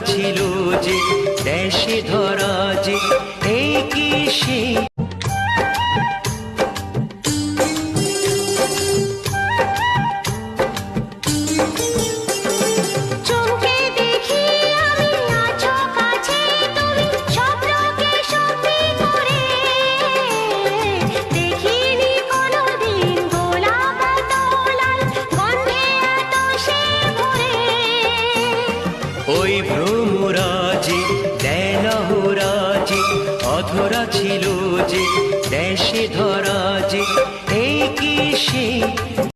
ছিল যে দেশে ধরা যে এই কি সেই ওই ভ্রমরাজে দেনহরাজে অধরা ছিল যে দেশে ধরা যে এই কি সেই